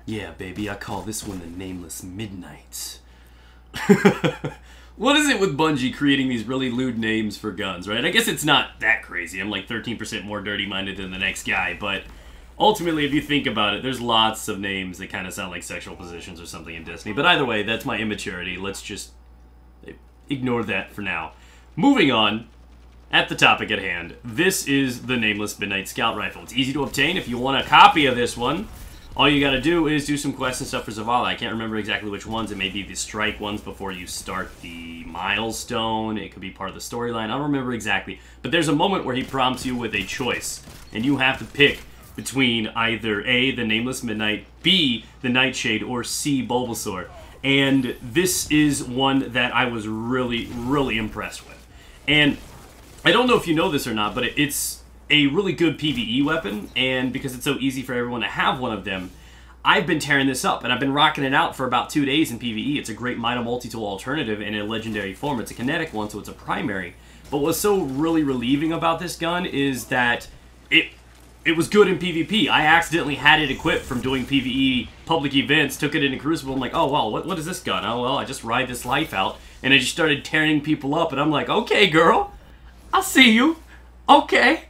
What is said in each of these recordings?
Yeah, baby, I call this one the Nameless Midnight. What is it with Bungie creating these really lewd names for guns, right? I guess it's not that crazy. I'm like 13% more dirty-minded than the next guy, but ultimately, if you think about it, there's lots of names that kind of sound like sexual positions or something in Destiny. But either way, that's my immaturity. Let's just ignore that for now. Moving on, at the topic at hand, this is the Nameless Midnight Scout Rifle. It's easy to obtain. If you want a copy of this one, all you gotta do is do some quests and stuff for Zavala. I can't remember exactly which ones. It may be the strike ones before you start the milestone. It could be part of the storyline. I don't remember exactly. But there's a moment where he prompts you with a choice. And you have to pick between either A, the Nameless Midnight, B, the Nightshade, or C, Bulbasaur. And this is one that I was really, really impressed with. And I don't know if you know this or not, but it's a really good PvE weapon, and because it's so easy for everyone to have one of them, I've been tearing this up, and I've been rocking it out for about 2 days in PvE. It's a great Mida multi-tool alternative in a legendary form. It's a kinetic one, so it's a primary. But what's so really relieving about this gun is that it was good in PvP. I accidentally had it equipped from doing PvE public events, took it into Crucible. I'm like, oh, well, what is this gun? Oh, well, I just ride this life out. And I just started tearing people up, and I'm like, okay, girl, I'll see you. Okay.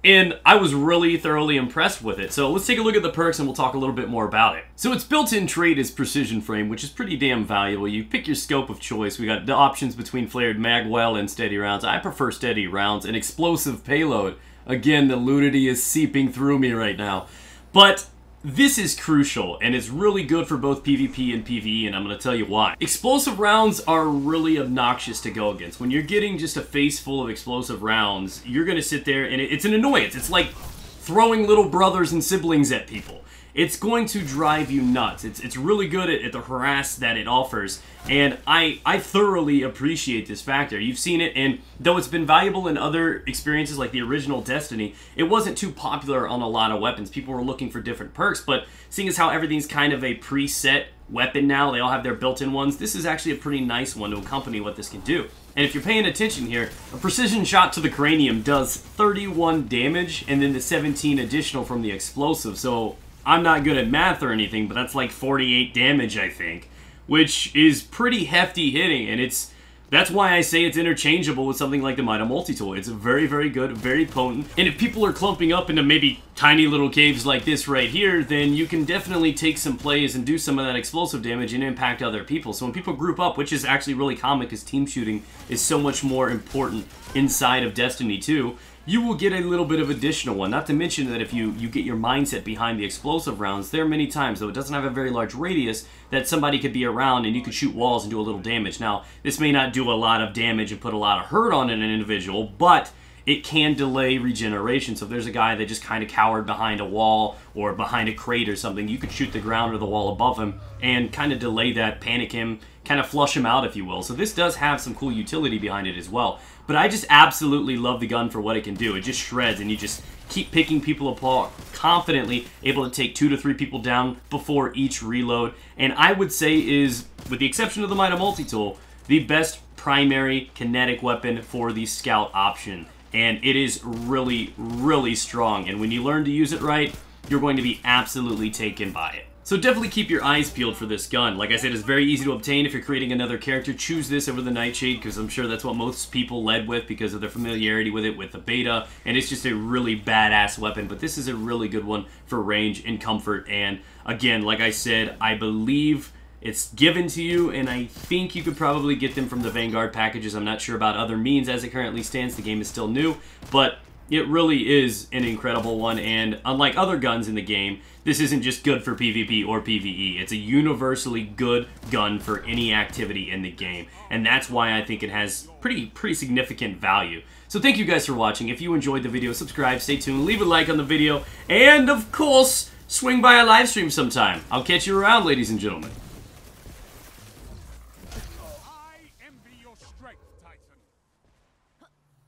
And I was really thoroughly impressed with it. So let's take a look at the perks and we'll talk a little bit more about it. So its built-in trait is Precision Frame, which is pretty damn valuable. You pick your scope of choice. We got the options between flared magwell and steady rounds. I prefer steady rounds. An explosive payload. Again, the nudity is seeping through me right now. But this is crucial, and it's really good for both PvP and PvE, and I'm going to tell you why. Explosive rounds are really obnoxious to go against. When you're getting just a face full of explosive rounds, you're going to sit there, and it's an annoyance. It's like throwing little brothers and siblings at people. It's going to drive you nuts. It's really good at the harass that it offers, and I thoroughly appreciate this factor. You've seen it, and though it's been valuable in other experiences like the original Destiny, it wasn't too popular on a lot of weapons. People were looking for different perks, but seeing as how everything's kind of a preset weapon now, they all have their built-in ones, this is actually a pretty nice one to accompany what this can do. And if you're paying attention here, a precision shot to the cranium does 31 damage, and then the 17 additional from the explosive, so I'm not good at math or anything, but that's like 48 damage, I think, which is pretty hefty hitting, and that's why I say it's interchangeable with something like the Mida multi-tool. It's very, very good, very potent, and if people are clumping up into maybe tiny little caves like this right here, then you can definitely take some plays and do some of that explosive damage and impact other people. So when people group up, which is actually really common because team shooting is so much more important inside of Destiny 2, you will get a little bit of additional one. Not to mention that if you get your mindset behind the explosive rounds, there are many times, though it doesn't have a very large radius, that somebody could be around and you could shoot walls and do a little damage. Now, this may not do a lot of damage and put a lot of hurt on an individual, but it can delay regeneration. So if there's a guy that just kind of cowered behind a wall or behind a crate or something, you could shoot the ground or the wall above him and kind of delay that, panic him, kind of flush him out, if you will. So this does have some cool utility behind it as well. But I just absolutely love the gun for what it can do. It just shreds, and you just keep picking people apart confidently, able to take 2 to 3 people down before each reload. And I would say is, with the exception of the Mida multi-tool, the best primary kinetic weapon for the scout option. And it is really, really strong. And when you learn to use it right, you're going to be absolutely taken by it. So definitely keep your eyes peeled for this gun. Like I said, it's very easy to obtain. If you're creating another character, choose this over the Nightshade, because I'm sure that's what most people led with because of their familiarity with it with the beta, and it's just a really badass weapon. But this is a really good one for range and comfort, and again, like I said, I believe it's given to you, and I think you could probably get them from the Vanguard packages. I'm not sure about other means as it currently stands. The game is still new, but it really is an incredible one, and unlike other guns in the game, this isn't just good for PvP or PvE. It's a universally good gun for any activity in the game, and that's why I think it has pretty significant value. So thank you guys for watching. If you enjoyed the video, subscribe, stay tuned, leave a like on the video, and of course, swing by a live stream sometime. I'll catch you around, ladies and gentlemen.